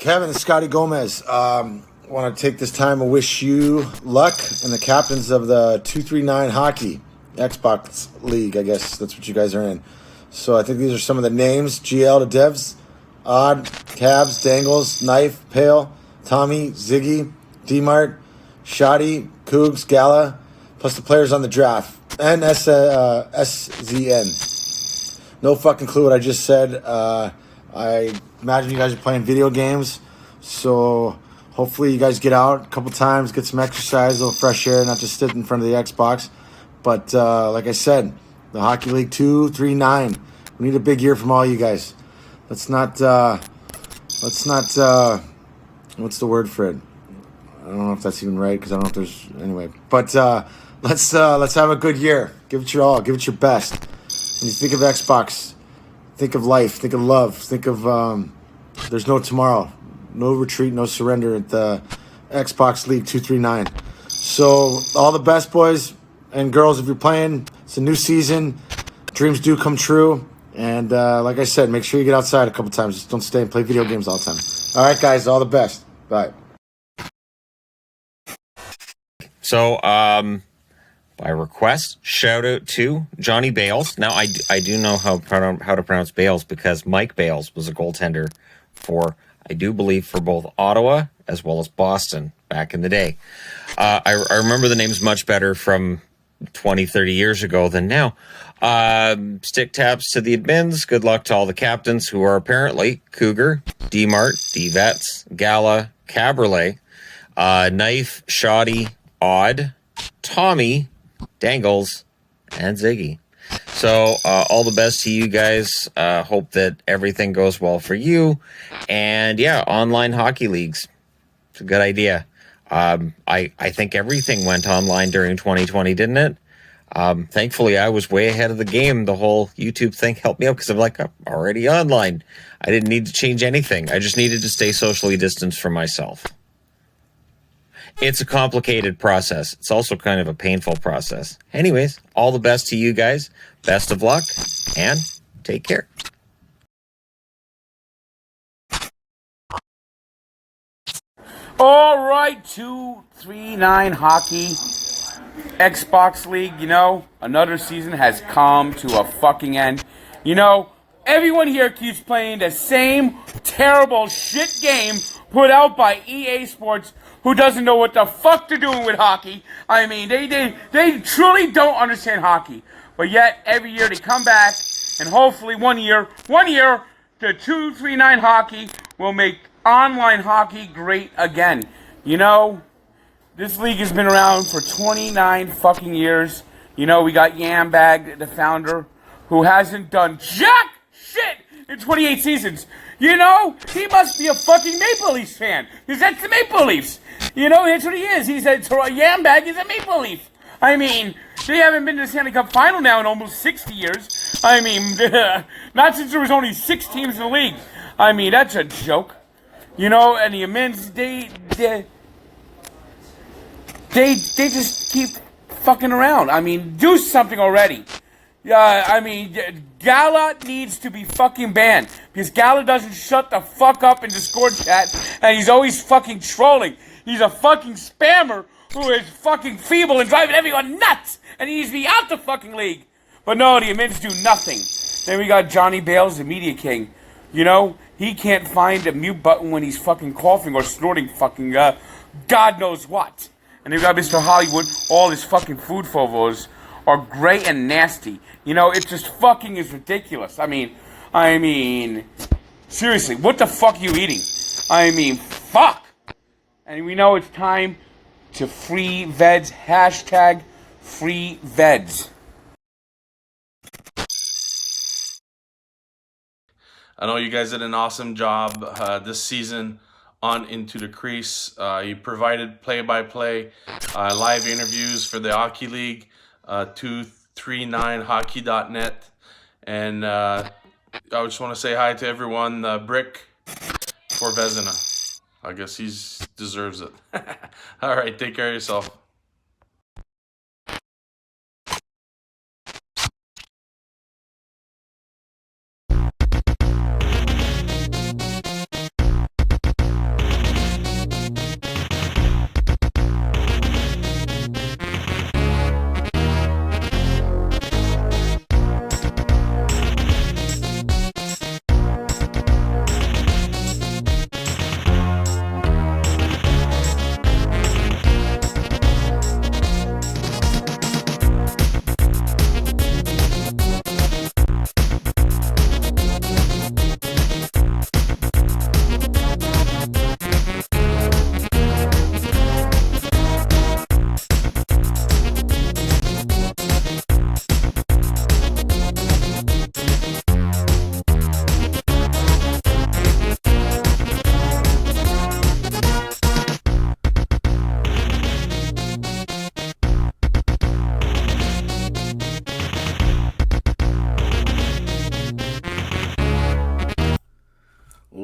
Kevin, Scotty Gomez. Want to take this time and wish you luck and the captains of the 239 Hockey Xbox League. I guess that's what you guys are in. So I think these are some of the names. GL to Devs, Odd, Cabs, Dangles, Knife, Pale, Tommy, Ziggy, D-Mart, Shoddy, Cougs, Gala, plus the players on the draft. And SZN. No fucking clue what I just said. I imagine you guys are playing video games. So hopefully you guys get out a couple times, get some exercise, a little fresh air, not just sit in front of the Xbox. But like I said, the Hockey League 239. We need a big year from all you guys. Let's not what's the word for it? I don't know if that's even right because I don't know if there's anyway. But let's have a good year. Give it your all. Give it your best. When you think of Xbox, think of life. Think of love. Think of there's no tomorrow, no retreat, no surrender at the Xbox League 239. So all the best, boys and girls. If you're playing, it's a new season. Dreams do come true. And like I said, make sure you get outside a couple times. Just don't stay and play video games all the time. All right, guys. All the best. Bye. So, by request, shout out to Johnny Bales. Now, I do know how to pronounce Bales because Mike Bales was a goaltender for, I do believe, for both Ottawa as well as Boston back in the day. I remember the names much better from 20, 30 years ago than now. Stick taps to the admins. Good luck to all the captains who are apparently Cougar, D-Mart, D-Vets, Gala, Caberlet, Knife, Shoddy, Odd, Tommy, Dangles, and Ziggy. So all the best to you guys. Hope that everything goes well for you. And yeah, online hockey leagues. It's a good idea. I think everything went online during 2020, didn't it? Thankfully, I was way ahead of the game. The whole YouTube thing helped me out because I'm already online. I didn't need to change anything. I just needed to stay socially distanced from myself. It's a complicated process. It's also kind of a painful process. Anyways, all the best to you guys. Best of luck and take care. All right, 239 Hockey Xbox League. You know, another season has come to a fucking end. You know, everyone here keeps playing the same terrible shit game put out by EA Sports, who doesn't know what the fuck they're doing with hockey. I mean, they truly don't understand hockey. But yet, every year they come back, and hopefully one year, the 239 Hockey will make online hockey great again. You know, this league has been around for 29 fucking years. You know, we got Yambag, the founder, who hasn't done jack shit in 28 seasons. You know, he must be a fucking Maple Leafs fan, because that's the Maple Leafs. You know, that's what he is. He's a Yambag, he's a Maple Leaf. I mean, they haven't been to the Stanley Cup Final now in almost 60 years. I mean, not since there was only 6 teams in the league. I mean, that's a joke. You know, and the amends, they just keep fucking around. I mean, do something already. I mean, Gala needs to be fucking banned because Gala doesn't shut the fuck up in Discord chat, and he's always fucking trolling. He's a fucking spammer who is fucking feeble and driving everyone nuts, and he needs to be out the fucking league. But no, the admins do nothing. Then we got Johnny Bales, the media king. You know, he can't find a mute button when he's fucking coughing or snorting fucking God knows what. And then we got Mr. Hollywood. All his fucking food photos are gray and nasty. You know, it just fucking is ridiculous. I mean, seriously, what the fuck are you eating? I mean, fuck. And we know it's time to free veds. Hashtag free veds. I know you guys did an awesome job this season on Into the Crease. You provided play-by-play live interviews for the Hockey League, 239hockey.net. And I just want to say hi to everyone. Brick for Vezina. I guess he deserves it. All right, take care of yourself.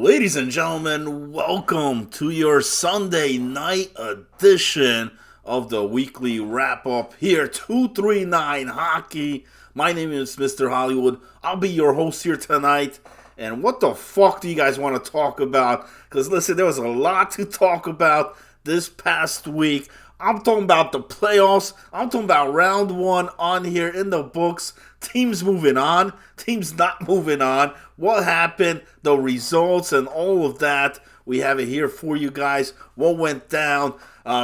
Ladies and gentlemen, welcome to your Sunday night edition of the weekly wrap-up here, 239 Hockey. My name is Mr. Hollywood. I'll be your host here tonight. And what the fuck do you guys want to talk about? Because listen, there was a lot to talk about this past week. I'm talking about the playoffs. I'm talking about round one on here in the books. Teams moving on. Teams not moving on. What happened? The results and all of that. We have it here for you guys. What went down?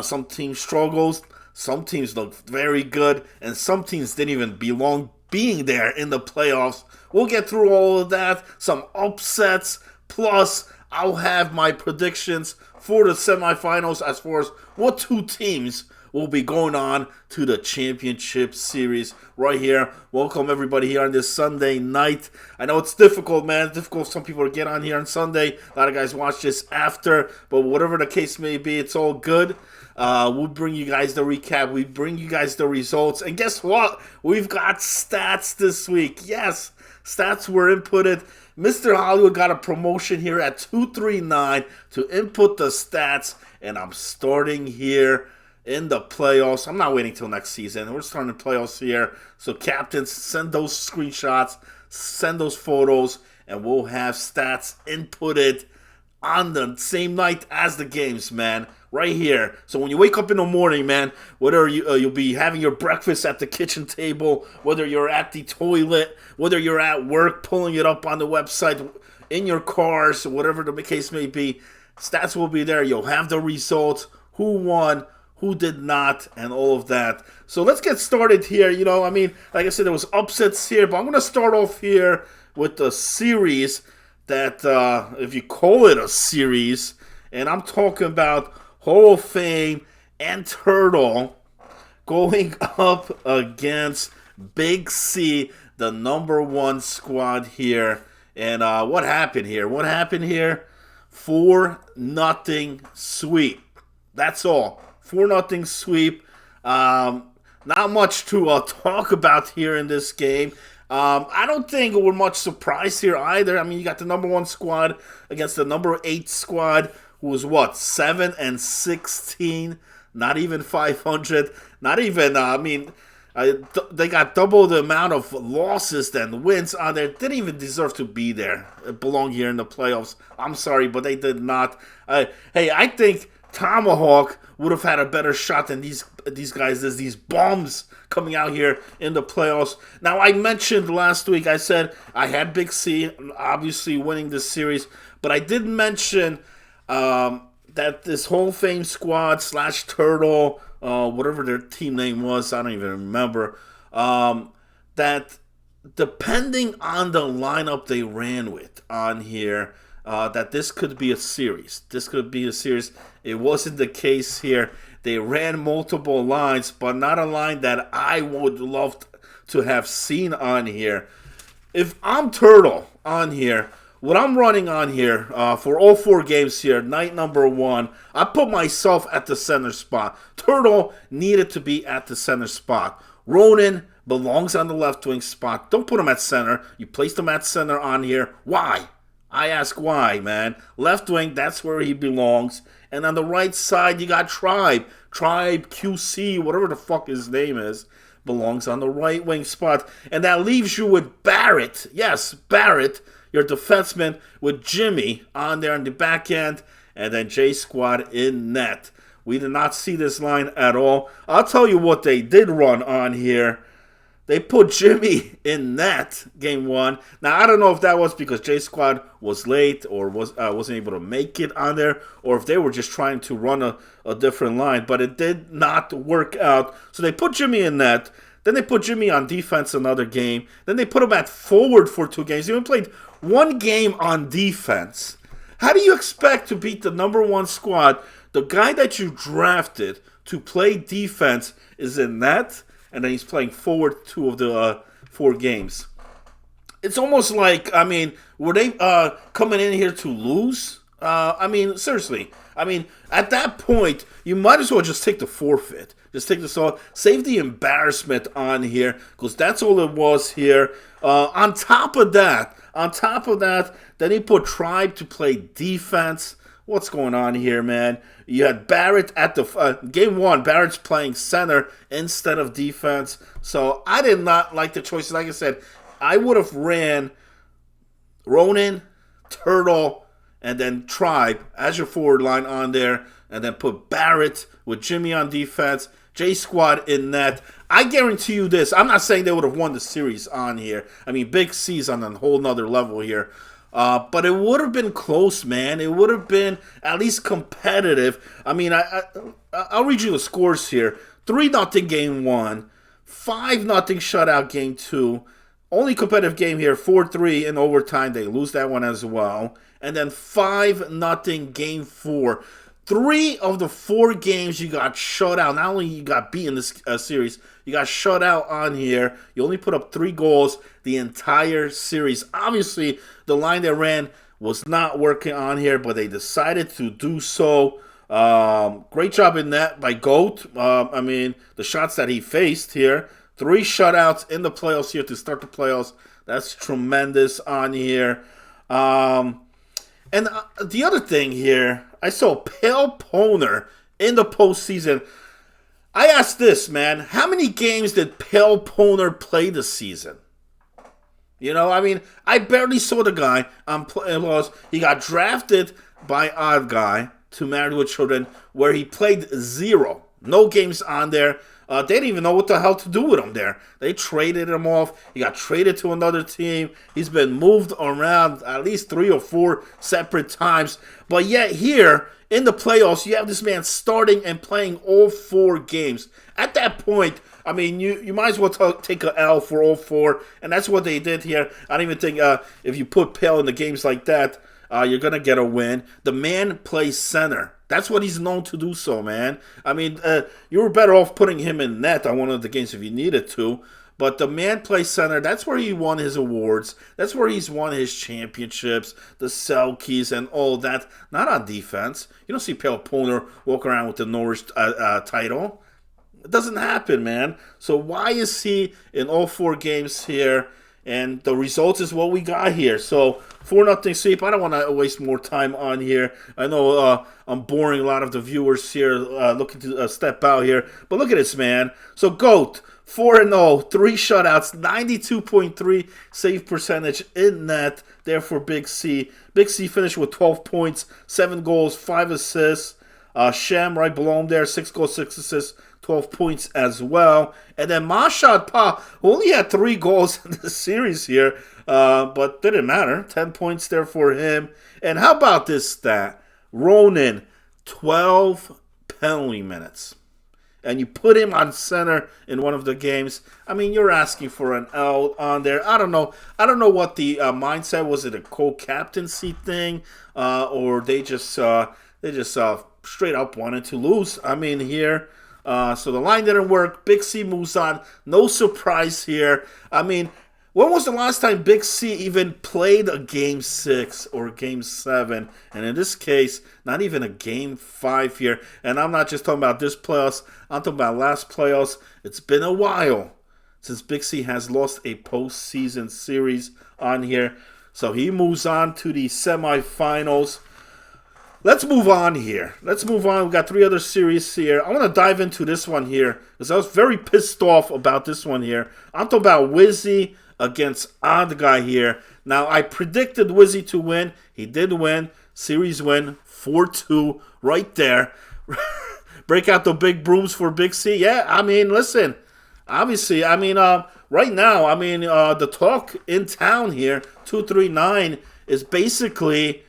Some teams struggled. Some teams looked very good. And some teams didn't even belong being there in the playoffs. We'll get through all of that. Some upsets. Plus, I'll have my predictions for the semifinals as far as what two teams will be going on to the championship series right here. Welcome everybody here on this Sunday night. I know it's difficult, man. It's difficult for some people to get on here on Sunday. A lot of guys watch this after, but whatever the case may be, it's all good. We'll bring you guys the recap. We bring you guys the results. And guess what? We've got stats this week. Yes, stats were inputted. Mr. Hollywood got a promotion here at 239 to input the stats. And I'm starting here in the playoffs. I'm not waiting till next season. We're starting the playoffs here. So captains, send those screenshots, send those photos, and we'll have stats inputted on the same night as the games, man. Right here. So when you wake up in the morning, man, whether you'll be having your breakfast at the kitchen table, whether you're at the toilet, whether you're at work pulling it up on the website, in your cars, whatever the case may be, stats will be there. You'll have the results, who won, who did not, and all of that. So let's get started here. You know, I mean, like I said, there was upsets here, but I'm going to start off here with the series that, if you call it a series, and I'm talking about Hall of Fame and Turtle going up against Big C, the number one squad here. And what happened here? 4-0 sweep. That's all. 4-0 sweep. Not much to talk about here in this game. I don't think we're much surprised here either. I mean, you got the number one squad against the number 8 squad, who was what, 7-16, not even 500, not even. They got double the amount of losses than wins on there. Didn't even deserve to be there. Belong here in the playoffs. I'm sorry, but they did not. Hey, I think Tomahawk would have had a better shot than these guys. There's these bombs coming out here in the playoffs. Now, I mentioned last week, I said I had Big C obviously winning this series, but I did mention that this Hall of Fame squad / Turtle, whatever their team name was, I don't even remember, that depending on the lineup they ran with on here, that this could be a series. It wasn't the case here. They ran multiple lines, but not a line that I would love to have seen on here. If I'm Turtle on here, what I'm running on here for all 4 games here, night number 1, I put myself at the center spot. Turtle needed to be at the center spot. Ronan belongs on the left wing spot. Don't put him at center. You placed him at center on here. Why? I ask why, man. Left wing, that's where he belongs. And on the right side, you got Tribe. Tribe QC, whatever the fuck his name is, belongs on the right wing spot. And that leaves you with Barrett. Yes, Barrett, your defenseman, with Jimmy on there on the back end, and then J Squad in net. We did not see this line at all. I'll tell you what they did run on here. They put Jimmy in net game 1. Now, I don't know if that was because J Squad was late or wasn't able to make it on there, or if they were just trying to run a different line, but it did not work out. So they put Jimmy in net. Then they put Jimmy on defense another game. Then they put him at forward for 2 games. He even played 1 game on defense. How do you expect to beat the number 1 squad? The guy that you drafted to play defense is in net, and then he's playing forward 2 of the 4 games. It's almost like, I mean, were they coming in here to lose? I mean, seriously. I mean, at that point, you might as well just take the forfeit. Just take this all. Save the embarrassment on here, because that's all it was here. On top of that, then he put Tribe to play defense. What's going on here, man? You had Barrett at the game one. Barrett's playing center instead of defense. So I did not like the choices. Like I said, I would have ran Ronan, Turtle, and then Tribe as your forward line on there, and then put Barrett with Jimmy on defense, J Squad in net. I guarantee you this. I'm not saying they would have won the series on here. I mean, Big C's on a whole nother level here. But it would have been close, man. It would have been at least competitive. I mean, I'll read you the scores here. 3-0 game 1. 5-0 shutout game 2. Only competitive game here, 4-3 in overtime. They lose that one as well. And then 5-0 game 4. 3 of the 4 games you got shut out. Not only you got beat in this series, you got shut out on here. You only put up 3 goals the entire series. Obviously, the line they ran was not working on here, but they decided to do so. Great job in that by Goat. I mean, the shots that he faced here. 3 shutouts in the playoffs here to start the playoffs. That's tremendous on here. And the other thing here, I saw Pale Poner in the postseason. I asked this, man. How many games did Pale Poner play this season? You know, I mean, I barely saw the guy on playoffs. He got drafted by Odd Guy to Married with Children, where he played 0. No games on there. They didn't even know what the hell to do with him there. They traded him off. He got traded to another team. He's been moved around at least 3 or 4 separate times. But yet here, in the playoffs, you have this man starting and playing all 4 games. At that point, I mean, you might as well take an L for all 4. And that's what they did here. I don't even think if you put Pale in the games like that, you're going to get a win. The man plays center. That's what he's known to do so, man. I mean, you were better off putting him in net on one of the games if you needed to. But the man plays center. That's where he won his awards. That's where he's won his championships, the Selkies, and all that. Not on defense. You don't see Pale Poner walk around with the Norris title. It doesn't happen, man. So why is he in all 4 games here? And the results is what we got here. So 4-0 sweep. I don't want to waste more time on here. I know I'm boring a lot of the viewers here looking to step out here. But look at this, man. So GOAT, 4-0, 3 shutouts, 92.3 save percentage in net. Therefore, Big C. Big C finished with 12 points, 7 goals, 5 assists. Shem right below him there, 6 goals, 6 assists. 12 points as well. And then Mashad Pa, who only had 3 goals in the series here, but didn't matter. 10 points there for him. And how about this stat? Ronan, 12 penalty minutes. And you put him on center in one of the games. I mean, you're asking for an L on there. I don't know what the mindset was. It a co-captaincy thing, or they just straight up wanted to lose. I mean, here. So the line didn't work. Big C moves on. No surprise here. I mean, when was the last time Big C even played a Game 6 or Game 7? And in this case, not even a Game 5 here. And I'm not just talking about this playoffs. I'm talking about last playoffs. It's been a while since Big C has lost a postseason series on here. So he moves on to the semifinals. Let's move on here. We've got 3 other series here. I want to dive into this one here because I was very pissed off about this one here. I'm talking about Wizzy against Odd Guy here. Now, I predicted Wizzy to win. He did win. Series win, 4-2 right there. Break out the big brooms for Big C. Yeah, I mean, listen. Obviously, I mean, right now, I mean, the talk in town here, 239, is basically...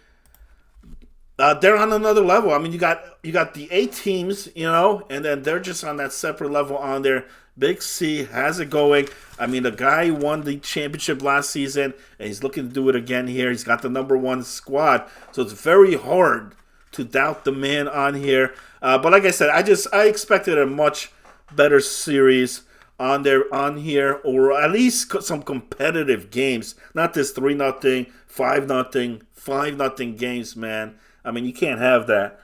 they're on another level. I mean, you got the 8 teams, you know, and then they're just on that separate level on there. Big C has it going. I mean, the guy won the championship last season, and he's looking to do it again here. He's got the #1 squad, so it's very hard to doubt the man on here. But like I said, I expected a much better series on here, or at least some competitive games. Not this 3-0, 5-0, 5-0 games, man. I mean, you can't have that.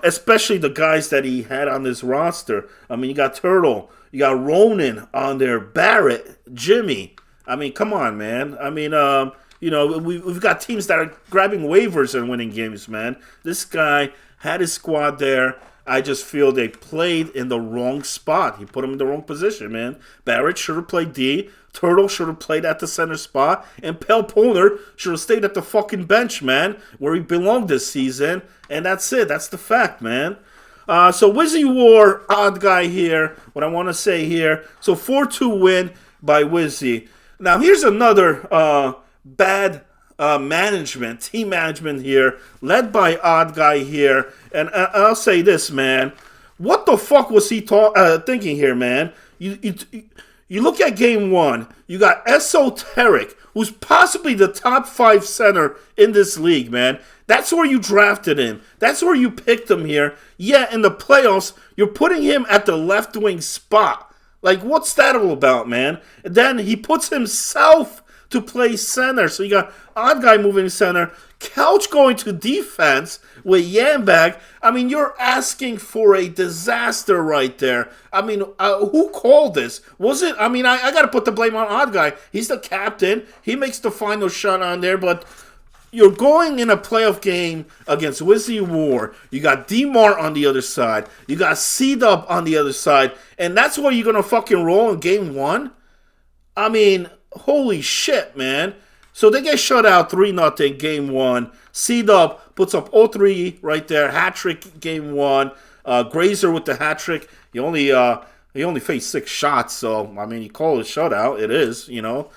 Especially the guys that he had on this roster. I mean, you got Turtle, you got Ronan on there, Barrett, Jimmy. I mean, come on, man. I mean, we've got teams that are grabbing waivers and winning games, man. This guy had his squad there. I just feel they played in the wrong spot. He put him in the wrong position, man. Barrett should have played D. Turtle should have played at the center spot. And Pell Poner should have stayed at the fucking bench, man, where he belonged this season. And that's it. That's the fact, man. So Wizzy War, odd guy here. What I want to say here. So 4-2 win by Wizzy. Now, here's another bad team management here, led by odd guy here. And I'll say this, man. What the fuck was he thinking here, man? You look at game 1, you got Esoteric, who's possibly the top 5 center in this league, man. That's where you drafted him. That's where you picked him here. Yeah, in the playoffs, you're putting him at the left wing spot. Like, what's that all about, man? And then he puts himself to play center. So you got odd guy moving center, Couch going to defense with Yambag. I mean, you're asking for a disaster right there. I mean, who called this? Was it? I mean, I got to put the blame on odd guy. He's the captain. He makes the final shot on there, but you're going in a playoff game against Wizzy War. You got D-Mart on the other side. You got C-Dub on the other side. And that's where you're going to fucking roll in game 1? I mean, holy shit, man. So they get shut out 3-0 game 1. C-Dub puts up 0-3 right there. Hat-trick game 1. Grazer with the hat-trick. He only faced 6 shots. So, I mean, you call it a shutout. It is, you know.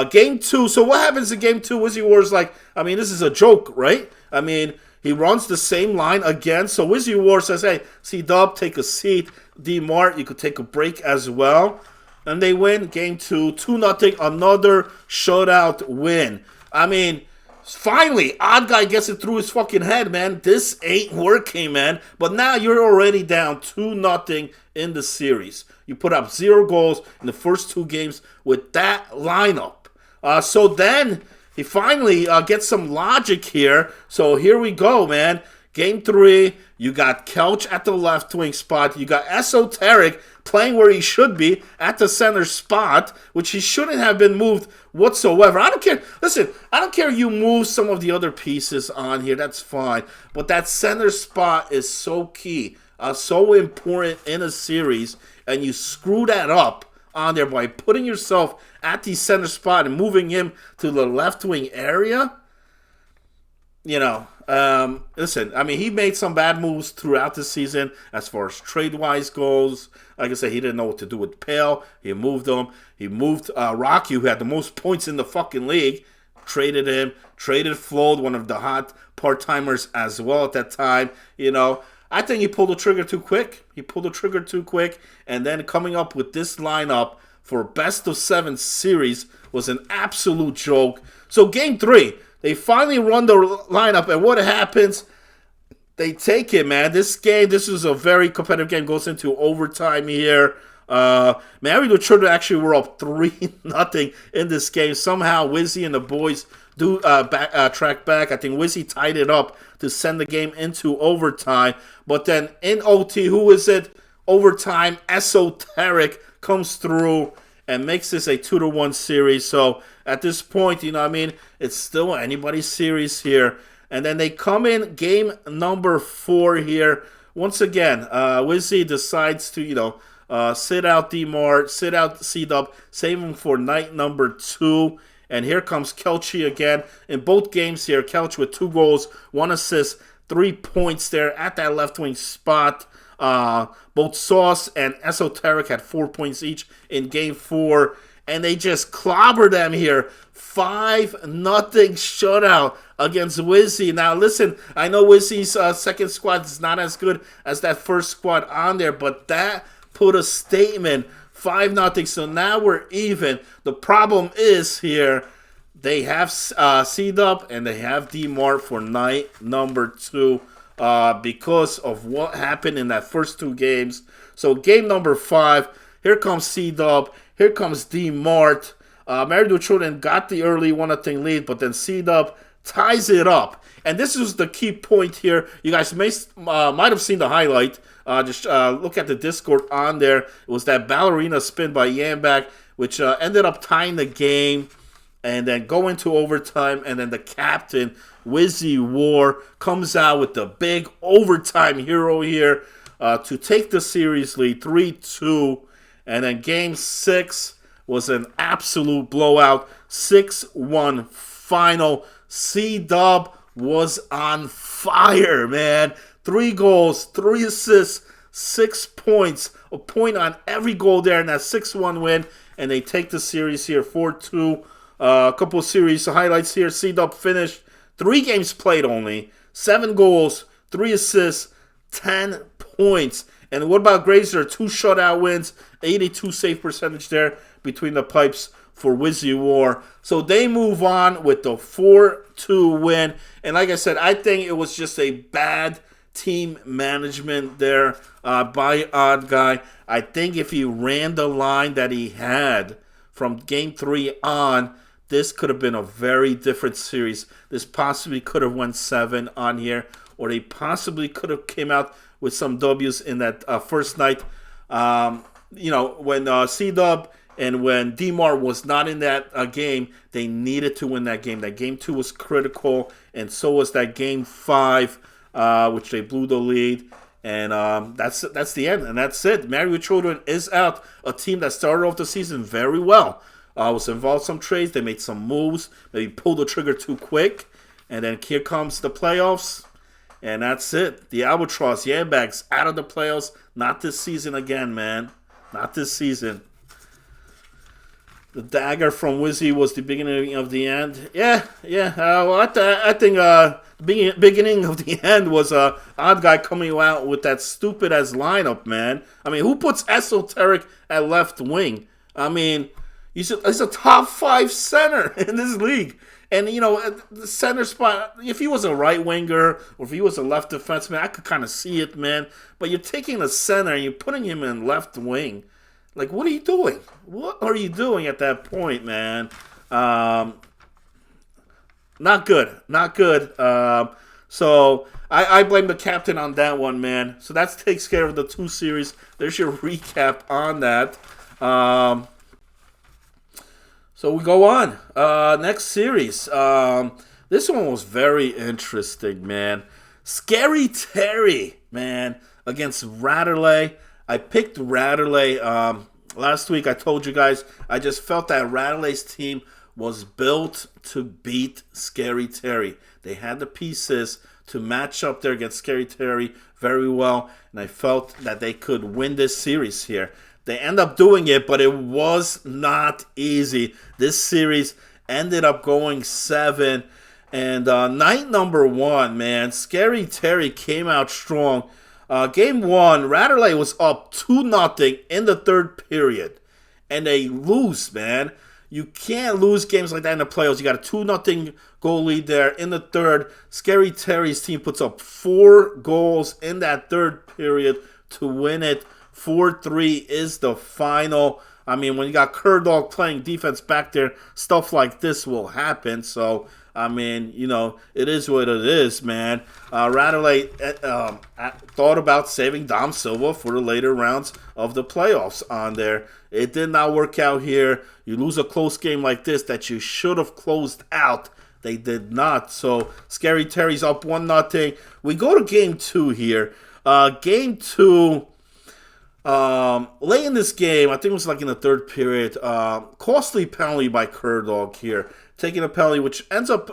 Game 2. So what happens in game 2? Wizzy War's like, I mean, this is a joke, right? I mean, he runs the same line again. So Wizzy War says, hey, C-Dub, take a seat. D-Mart, you could take a break as well. And they win game 2, 2-0, another shutout win. I mean, finally, odd guy gets it through his fucking head, man. This ain't working, man. But now you're already down 2-0 in the series. You put up 0 goals in the first 2 games with that lineup. So then he finally gets some logic here. So here we go, man. Game 3, you got Couch at the left wing spot. You got Esoteric playing where he should be at the center spot, which he shouldn't have been moved whatsoever. I don't care. Listen, I don't care if you move some of the other pieces on here. That's fine. But that center spot is so key, so important in a series, and you screw that up on there by putting yourself at the center spot and moving him to the left wing area. You know, listen, I mean, he made some bad moves throughout the season as far as trade-wise goes. Like I said, he didn't know what to do with Pale. He moved him. He moved Rocky, who had the most points in the fucking league. Traded him. Traded Floyd, one of the hot part-timers as well at that time. You know, I think he pulled the trigger too quick. And then coming up with this lineup for best of 7 series was an absolute joke. So game 3. They finally run the lineup, and what happens? They take it, man. This is a very competitive game. Goes into overtime here. Mary Children actually were up 3-0 in this game. Somehow, Wizzy and the boys do track back. I think Wizzy tied it up to send the game into overtime. But then in OT, who is it? Overtime, Esoteric comes through and makes this a 2-1 series. So at this point, you know what I mean, it's still anybody's series here. And then they come in game number 4 here. Once again, Wizzy decides to, you know, sit out D-Mart, sit out C-Dub, save him for night number 2. And here comes Kelchi again. In both games here, Kelch with 2 goals, 1 assist, 3 points there at that left wing spot. Both Sauce and Esoteric had 4 points each in game 4, and they just clobber them here. 5-0 shutout against Wizzy. Now listen, I know Wizzy's second squad is not as good as that first squad on there, but that put a statement. 5-0, so now we're even. The problem is here, they have C-Dub and they have D-Mart for night number 2. Because of what happened in that first 2 games. So game number 5, here comes C-Dub, here comes D-Mart. Married with Children got the early 1-0 lead, but then C-Dub ties it up. And this is the key point here. You guys might have seen the highlight. Just look at the Discord on there. It was that ballerina spin by Yambak, which ended up tying the game and then go into overtime. And then the captain, Wizzy War, comes out with the big overtime hero here to take the series lead 3-2. And then game 6 was an absolute blowout. 6-1 final. C-Dub was on fire, man. 3 goals, 3 assists, 6 points. A point on every goal there in that 6-1 win. And they take the series here 4-2. A couple of series highlights here. C-Dub finished 3 games played only. 7 goals, 3 assists, 10 points. And what about Grazer? 2 shutout wins, 82 save percentage there between the pipes for Wizzy War. So they move on with the 4-2 win. And like I said, I think it was just a bad team management there by Odd Guy. I think if he ran the line that he had from game 3 on, this could have been a very different series. This possibly could have went 7 on here, or they possibly could have came out with some W's in that first night. When C-Dub and when D-Mar was not in that game, they needed to win that game. That game 2 was critical, and so was that game 5, which they blew the lead. And that's the end, and that's it. Married with Children is out. A team that started off the season very well. Was involved in some trades. They made some moves. Maybe pulled the trigger too quick. And then here comes the playoffs. And that's it. The Albatross, Yambaks, out of the playoffs. Not this season again, man. Not this season. The dagger from Wizzy was the beginning of the end. Yeah. I think the beginning of the end was Odd Guy coming out with that stupid-ass lineup, man. I mean, who puts Esoteric at left wing? I mean, he's a top 5 center in this league. And, the center spot, if he was a right winger or if he was a left defenseman, I could kind of see it, man. But you're taking the center and you're putting him in left wing. Like, what are you doing? What are you doing at that point, man? Not good. Not good. So I blame the captain on that one, man. So that takes care of the 2 series. There's your recap on that. So we go on. Next series. This one was very interesting, man. Scary Terry, man, against Ratterley. I picked Ratterley. Last week I told you guys I just felt that Ratterley's team was built to beat Scary Terry. They had the pieces to match up there against Scary Terry very well, and I felt that they could win this series here. They end up doing it, but it was not easy. This series ended up going 7. And night number 1, man, Scary Terry came out strong. Game 1, Ratterley was up 2-0 in the 3rd period. And they lose, man. You can't lose games like that in the playoffs. You got a 2-0 goal lead there in the 3rd. Scary Terry's team puts up 4 goals in that 3rd period to win it. 4-3 is the final. I mean, when you got Kerdog playing defense back there, stuff like this will happen. So, I mean, it is what it is, man. Ratterley thought about saving Dom Silva for the later rounds of the playoffs on there. It did not work out here. You lose a close game like this that you should have closed out. They did not. So, Scary Terry's up 1-0. We go to game 2 here. Game 2... late in this game, I think it was like in the 3rd period, costly penalty by Kerdog here. Taking a penalty, which ends up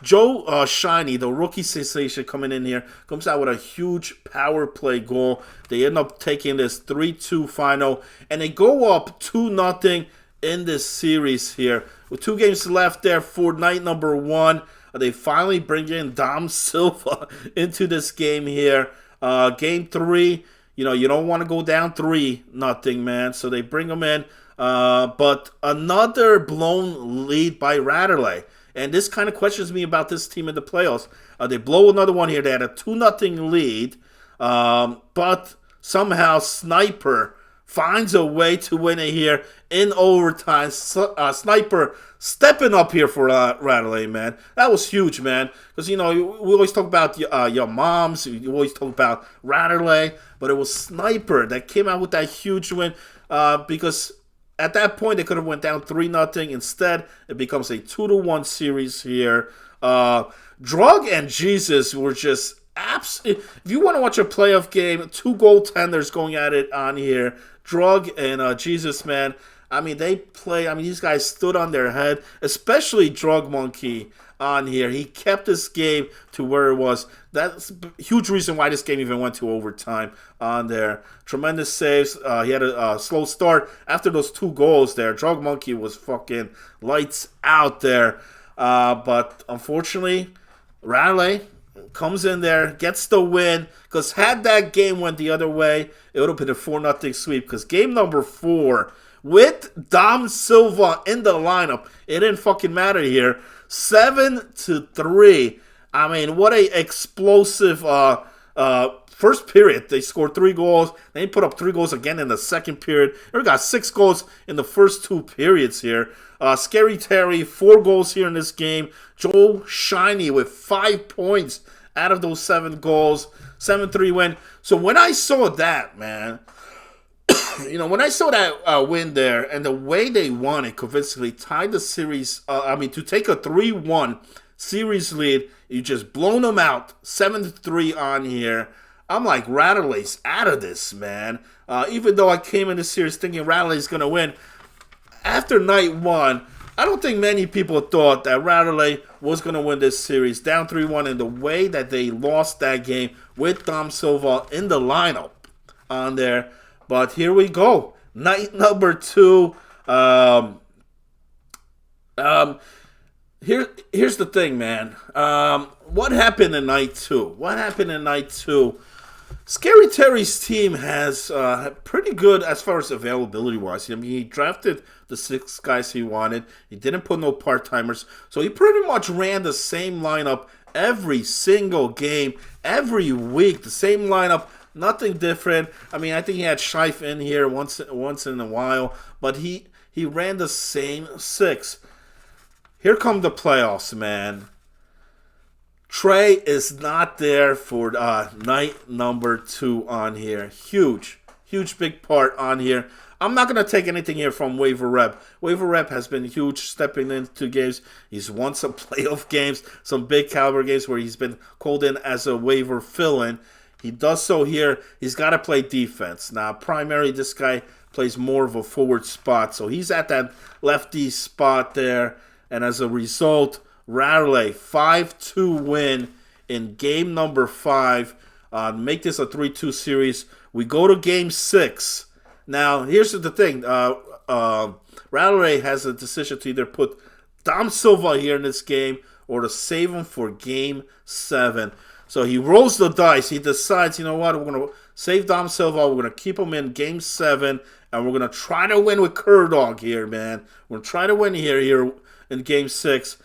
Joe Shiny, the rookie sensation coming in here, comes out with a huge power play goal. They end up taking this 3-2 final, and they go up 2-0 in this series here. With 2 games left there for night number 1, they finally bring in Dom Silva into this game here. Game 3, you don't want to go down 3-0, man. So they bring him in. But another blown lead by Ratterley. And this kind of questions me about this team in the playoffs. They blow another one here. They had a 2-0 lead. But somehow Sniper finds a way to win it here in overtime. Sniper stepping up here for Radley, man. That was huge, man. Because, we always talk about your moms. You always talk about Radley. But it was Sniper that came out with that huge win because at that point they could have went down 3-0. Instead, it becomes a 2-1 series here. Drug and Jesus were just if you want to watch a playoff game, 2 goaltenders going at it on here. Drug and Jesus, man. I mean, these guys stood on their head, especially Drug Monkey on here. He kept this game to where it was. That's a huge reason why this game even went to overtime on there. Tremendous saves. He had a slow start. After those 2 goals there, Drug Monkey was fucking lights out there. But unfortunately, Radley comes in there, gets the win, because had that game went the other way, it would have been a 4-0 sweep, because game number 4, with Dom Silva in the lineup, it didn't fucking matter here, 7-3. I mean, what a explosive first period. They scored 3 goals, they put up 3 goals again in the second period. They got 6 goals in the first 2 periods here. Scary Terry, 4 goals here in this game. Joe Shiny with 5 points out of those 7 goals. 7-3 win. So when I saw that, man, when I saw that win there and the way they won it, convincingly tied the series, to take a 3-1 series lead, you just blown them out, 7-3 on here. I'm like, Radley's out of this, man. Even though I came in this series thinking Radley's going to win, after night 1, I don't think many people thought that Radley was going to win this series. Down 3-1, and the way that they lost that game with Dom Silva in the lineup on there. But here we go. Night number 2. Here's the thing, man. What happened in night 2? Scary Terry's team has pretty good as far as availability wise. I mean, he drafted the 6 guys he wanted. He didn't put no part-timers. So he pretty much ran the same lineup every single game, every week. The same lineup, nothing different. I mean, I think he had Scheif in here once in a while. But he ran the same 6. Here come the playoffs, man. Trey is not there for night number 2 on here. Huge big part on here. I'm not going to take anything here from Waiver Rep. Waiver Rep has been huge stepping into games. He's won some playoff games, some big caliber games where he's been called in as a waiver fill-in. He does so here. He's got to play defense. Now, primarily, this guy plays more of a forward spot. So he's at that lefty spot there. And as a result, Radley, 5-2 win in game number 5. Make this a 3-2 series. We go to game 6. Now, here's the thing. Radley has a decision to either put Dom Silva here in this game or to save him for game 7. So he rolls the dice. He decides, you know what, we're going to save Dom Silva. We're going to keep him in game 7. And we're going to try to win with Curdog here, man. We're going to try to win here in game 6.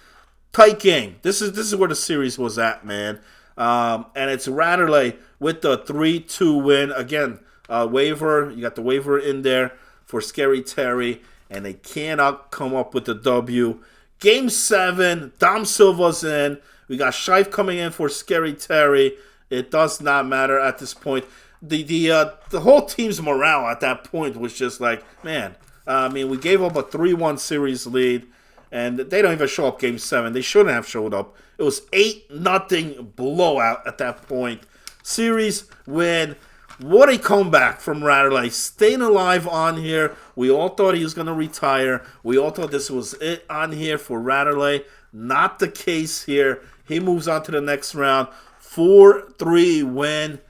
Tight game. This is where the series was at, man. And it's Radley with the 3-2 win. Again, waiver. You got the waiver in there for Scary Terry. And they cannot come up with the W. Game 7. Dom Silva's in. We got Scheif coming in for Scary Terry. It does not matter at this point. The whole team's morale at that point was just like, man. We gave up a 3-1 series lead. And they don't even show up game 7. They shouldn't have showed up. It was 8-0 blowout at that point. Series win. What a comeback from Radley. Staying alive on here. We all thought he was going to retire. We all thought this was it on here for Radley. Not the case here. He moves on to the next round. 4-3 win.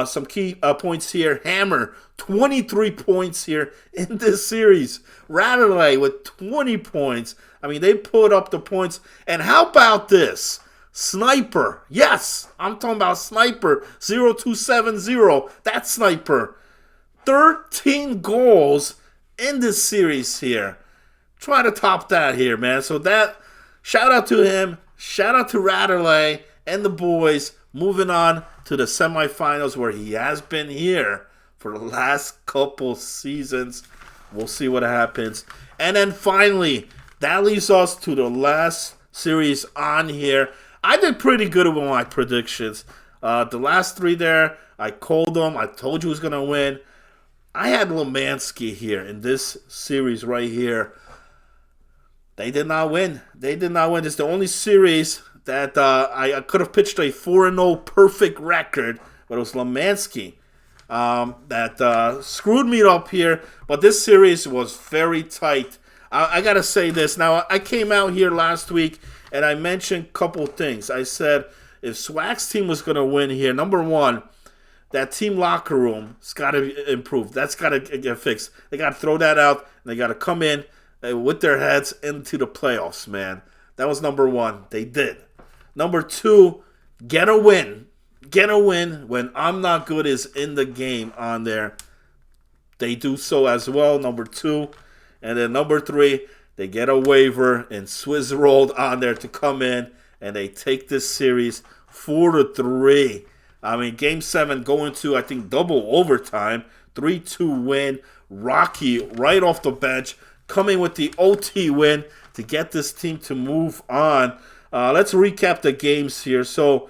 Some key points here. Hammer, 23 points here in this series. Radley with 20 points. They put up the points. And how about this? Sniper. Yes, I'm talking about Sniper. 0270. That Sniper. 13 goals in this series here. Try to top that here, man. So that, shout out to him. Shout out to Radley and the boys. Moving on to the semifinals where he has been here for the last couple seasons. We'll see what happens. And then finally, that leaves us to the last series on here. I did pretty good with my predictions. The last three there, I called them. I told you who's going to win. I had Lemansky here in this series right here. They did not win. They did not win. It's the only series that I could have pitched a 4-0 perfect record, but it was Lemansky that screwed me up here. But this series was very tight. I got to say this. Now, I came out here last week and I mentioned a couple things. I said if Swag's team was going to win here, number one, that team locker room's got to improve. That's got to get fixed. They got to throw that out, and they got to come in with their heads into the playoffs, man. That was number one. They did. Number two, get a win. Get a win when I'm Not Good is in the game on there. They do so as well, number two. And then number three, they get a waiver and Swizz rolled on there to come in, and they take this series 4-3. I mean, Game 7 going to, I think, double overtime. 3-2 win. Rocky right off the bench coming with the OT win to get this team to move on. Let's recap the games here. So,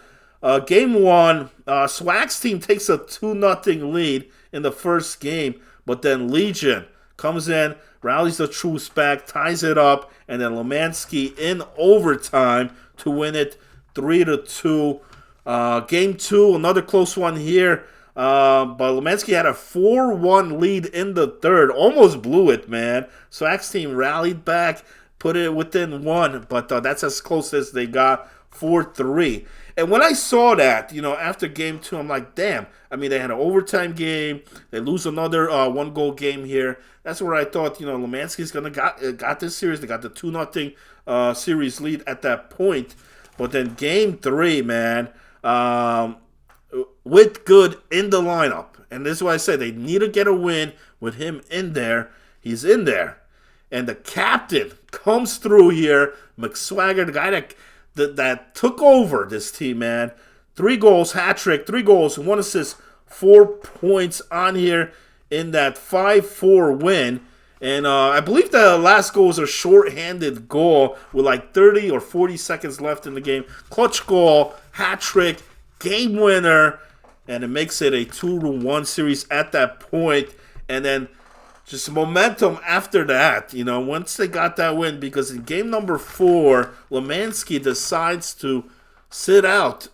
Game 1, Swag's team takes a 2-0 lead in the first game, but then Legion comes in, rallies the troops back, ties it up, and then Lemansky in overtime to win it 3-2. Game 2, another close one here. But Lemansky had a 4-1 lead in the third. Almost blew it, man. Swag's team rallied back, put it within one. But that's as close as they got, 4-3. And when I saw that, after Game 2, I'm like, damn. I mean, they had an overtime game. They lose another one-goal game here. That's where I thought, Lemansky's going to got this series. They got the 2-0 series lead at that point. But then Game 3, man, with Good in the lineup. And this is why I say they need to get a win with him in there. He's in there. And the captain comes through here. McSwagger, the guy that took over this team, man. 3 goals, hat trick, 3 goals, 1 assist, 4 points on here in that 5-4 win. And I believe the last goal was a short-handed goal with like 30 or 40 seconds left in the game. Clutch goal, hat trick, game winner, and it makes it a 2-1 series at that point. And then just momentum after that, once they got that win, because in game number 4, Lemansky decides to sit out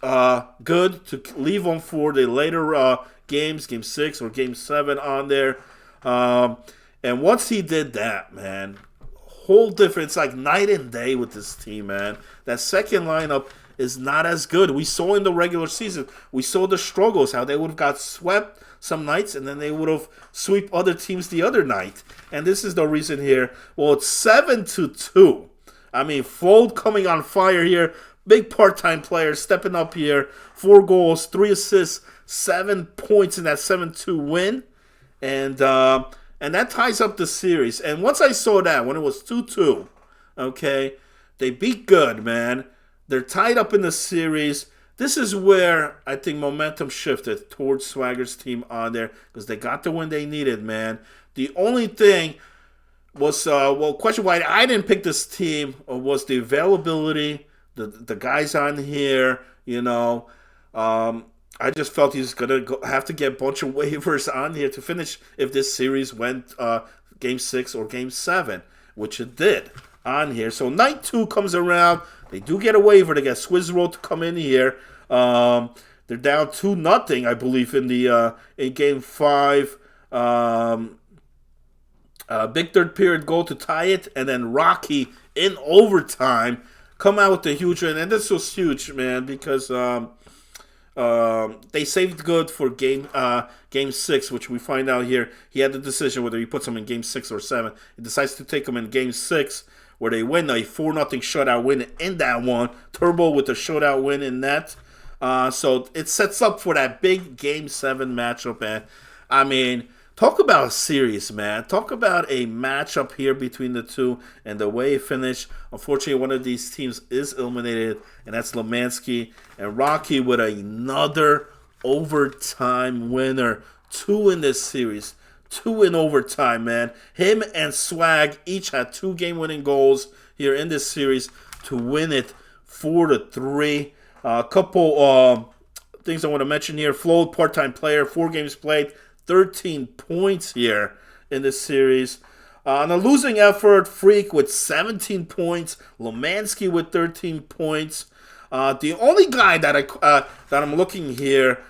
Good to leave him for the later games, Game 6 or Game 7 on there. And once he did that, man, whole different. It's like night and day with this team, man. That second lineup is not as good. We saw in the regular season, we saw the struggles, how they would have got swept some nights, and then they would have swept other teams the other night. And this is the reason here. Well, it's 7-2. I mean, Fold coming on fire here. Big part-time player stepping up here. 4 goals, 3 assists, 7 points in that 7-2 win. And that ties up the series. And once I saw that, when it was 2-2, okay, they beat Good, man. They're tied up in the series. This is where I think momentum shifted towards Swagger's team on there, because they got the win they needed, man. The only thing was, question why I didn't pick this team was the availability, the guys on here, I just felt he's going to have to get a bunch of waivers on here to finish if this series went Game 6 or Game 7, which it did on here. So night 2 comes around. They do get a waiver. They get Swizz to come in here. They're down 2-0, I believe, in Game 5. Big third period goal to tie it, and then Rocky in overtime come out with the huge win. And this was huge, man, because they saved Good for Game 6, which we find out here. He had the decision whether he puts him in Game 6 or 7. He decides to take him in Game 6, where they win a 4-0 shutout win in that one. Turbo with a shutout win in that. So it sets up for that big Game 7 matchup, man. I mean, talk about a series, man. Talk about a matchup here between the two and the way it finished. Unfortunately, one of these teams is eliminated, and that's Lemansky. And Rocky with another overtime winner 2 in this series. 2 in overtime, man. Him and Swag each had 2 game-winning goals here in this series to win it 4-3. A couple things I want to mention here. Flo, part-time player, 4 games played, 13 points here in this series. On a losing effort, Freak with 17 points, Lomansky with 13 points. The only guy that I'm looking here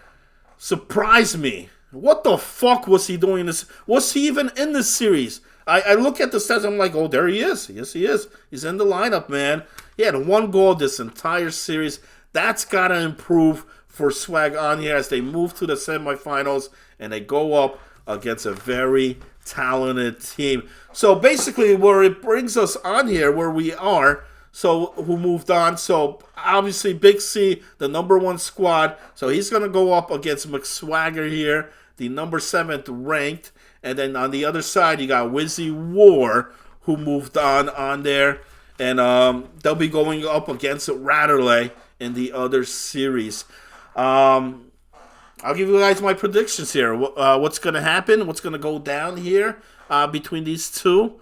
surprised me. What the fuck was he doing this? Was he even in this series? I look at the stats, I'm like, oh, there he is. Yes, he is. He's in the lineup, man. He had 1 goal this entire series. That's got to improve for Swag on here as they move to the semifinals and they go up against a very talented team. So basically where it brings us on here, where we are, so who moved on. So obviously Big C, the number 1 squad. So he's going to go up against McSwagger here, the number 7th ranked. And then on the other side, you got Wizzy War, who moved on there. And they'll be going up against Ratterley in the other series. I'll give you guys my predictions here. What's going to happen? What's going to go down here between these two?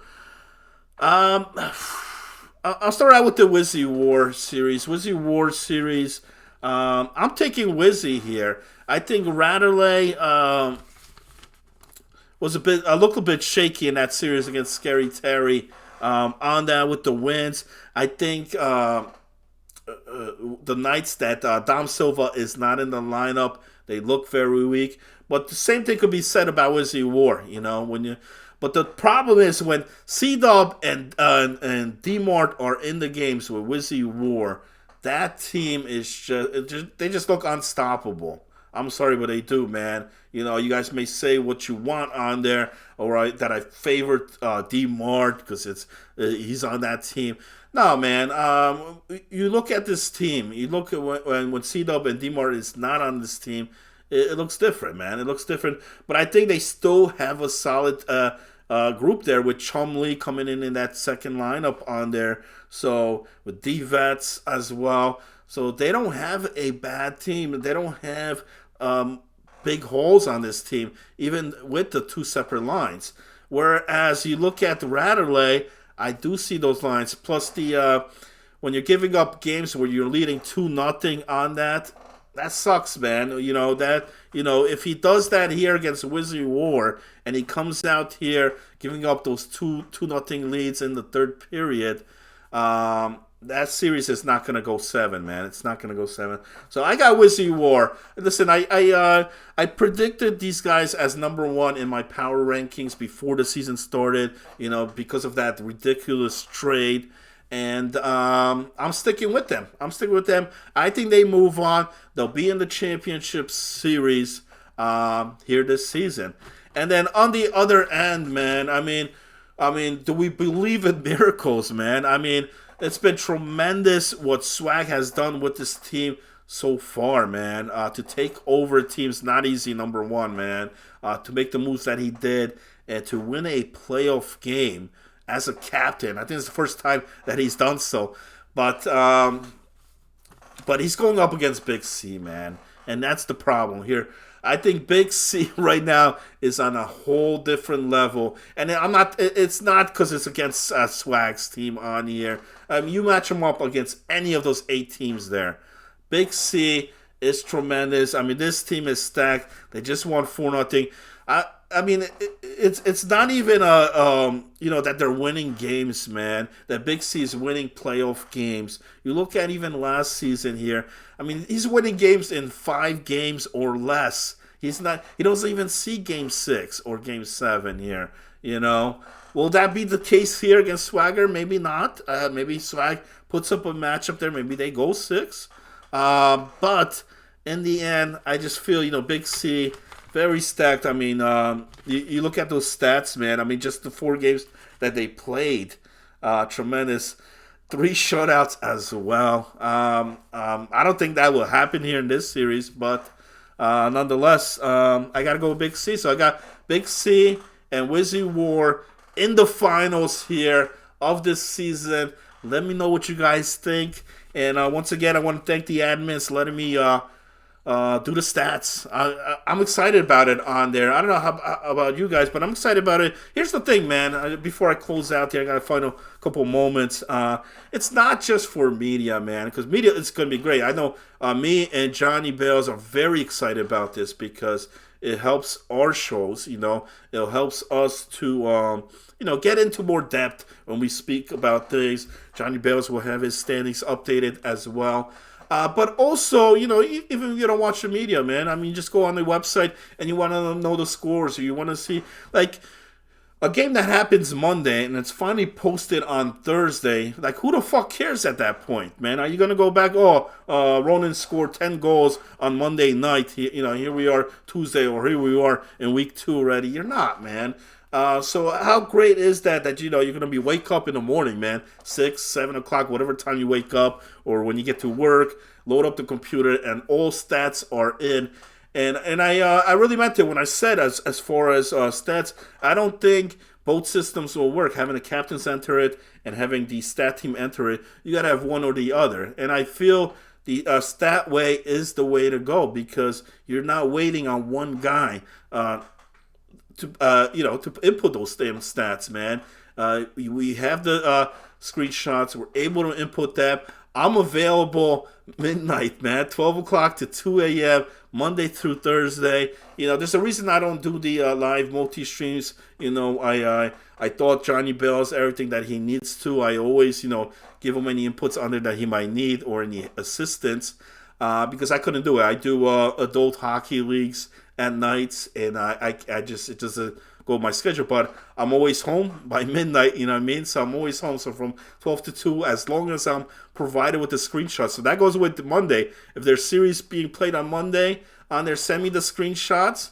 I'll start out with the Wizzy War series. Wizzy War series. I'm taking Wizzy here. I think Ratterley looked a bit shaky in that series against Scary Terry. On that with the wins, I think the nights that Dom Silva is not in the lineup, they look very weak. But the same thing could be said about Wizzy War, But the problem is when C-Dub and D-Mart are in the games with Wizzy War, that team is they just look unstoppable. I'm sorry, but they do, man. You guys may say what you want on there, all right, that I favored D-Mart because he's on that team. No, man. You look at this team. You look at when C-Dub and D-Mart is not on this team, it looks different, man. It looks different. But I think they still have a solid group there with Chumlee coming in that second lineup on there. So with D-Vets as well. So they don't have a bad team. They don't have big holes on this team, even with the 2 separate lines. Whereas you look at the Ratterley, I do see those lines. Plus when you're giving up games where you're leading 2-0 on that sucks, man. If he does that here against Wizzy War and he comes out here giving up those 2-0 leads in the third period, that series is not going to go 7, man. It's not going to go 7. So I got Wizzy War. Listen, I predicted these guys as number 1 in my power rankings before the season started, because of that ridiculous trade. And I'm sticking with them. I think they move on. They'll be in the championship series here this season. And then on the other end, man, I mean, do we believe in miracles, man? I mean, it's been tremendous what Swag has done with this team so far, man. To take over teams, not easy, number 1, man. To make the moves that he did and to win a playoff game as a captain. I think it's the first time that he's done so. But he's going up against Big C, man. And that's the problem here. I think Big C right now is on a whole different level. And it's not because it's against Swag's team on here. You match him up against any of those 8 teams there. Big C is tremendous. I mean, this team is stacked. They just won 4-0. I mean, it's not even that they're winning games, man. That Big C is winning playoff games. You look at even last season here. I mean, he's winning games in 5 games or less. He doesn't even see game 6 or game 7 here. Will that be the case here against Swagger? Maybe not. Maybe Swag puts up a matchup there. Maybe they go 6. But in the end, I just feel Big C. Very stacked. I mean, you look at those stats, man. I mean, just the 4 games that they played, tremendous. 3 shutouts as well. I don't think that will happen here in this series, but nonetheless, I got to go with Big C. So I got Big C and Wizzy War in the finals here of this season. Let me know what you guys think. And once again, I want to thank the admins letting me do the stats. I'm excited about it on there. I don't know how about you guys, but I'm excited about it. Here's the thing, man. Before I close out here, I got to find a couple moments. It's not just for media, man, because media is going to be great. I know me and Johnny Bales are very excited about this because it helps our shows. You know, it helps us to get into more depth when we speak about things. Johnny Bales will have his standings updated as well. But also, even if you don't watch the media, man, I mean, just go on the website and you want to know the scores, or you want to see, like, a game that happens Monday and it's finally posted on Thursday. Like, who the fuck cares at that point, man? Are you going to go back, Ronan scored 10 goals on Monday night. Here we are Tuesday, or here we are in week 2 already. You're not, man. So how great is that you're going to be wake up in the morning, man, 6, 7 o'clock, whatever time you wake up, or when you get to work, load up the computer, and all stats are in. And I really meant it when I said as far as stats, I don't think both systems will work. Having the captains enter it and having the stat team enter it, you got to have one or the other. And I feel the stat way is the way to go, because you're not waiting on one guy to input those damn stats, man. We have the screenshots. We're able to input that. I'm available midnight, man, 12 o'clock to 2 a.m., Monday through Thursday. There's a reason I don't do the live multi-streams. I thought Johnny Bales, everything that he needs to, I always, give him any inputs on there that he might need, or any assistance, because I couldn't do it. I do adult hockey leagues at nights, and it doesn't go with my schedule, but I'm always home by midnight, you know what I mean? So I'm always home. So from 12 to 2, as long as I'm provided with the screenshots. So that goes with Monday. If there's series being played on Monday, on there, send me the screenshots,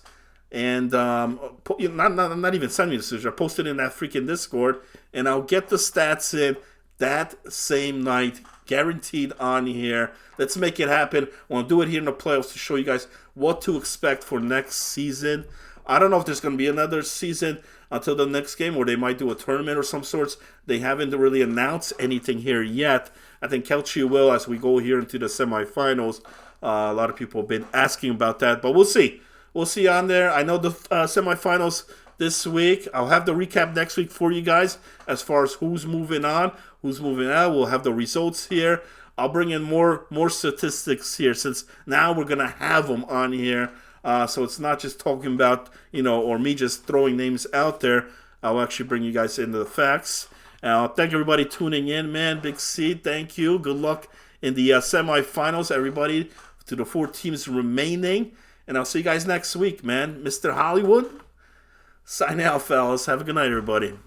and not even send me the screenshots. Post it in that freaking Discord, and I'll get the stats in that same night, guaranteed on here. Let's make it happen. I want to do it here in the playoffs to show you guys what to expect for next season. I don't know if there's going to be another season until the next game, or they might do a tournament or some sorts. They haven't really announced anything here yet. I think Kelchi will, as we go here into the semifinals. A lot of people have been asking about that, but we'll see. We'll see on there. I know the semifinals this week. I'll have the recap next week for you guys as far as who's moving on, who's moving out. We'll have the results here. I'll bring in more statistics here, since now we're going to have them on here. So it's not just talking about, or me just throwing names out there. I'll actually bring you guys into the facts. Thank everybody tuning in, man. Big C, thank you. Good luck in the semifinals, everybody, to the 4 teams remaining. And I'll see you guys next week, man. Mr. Hollywood, sign out, fellas. Have a good night, everybody.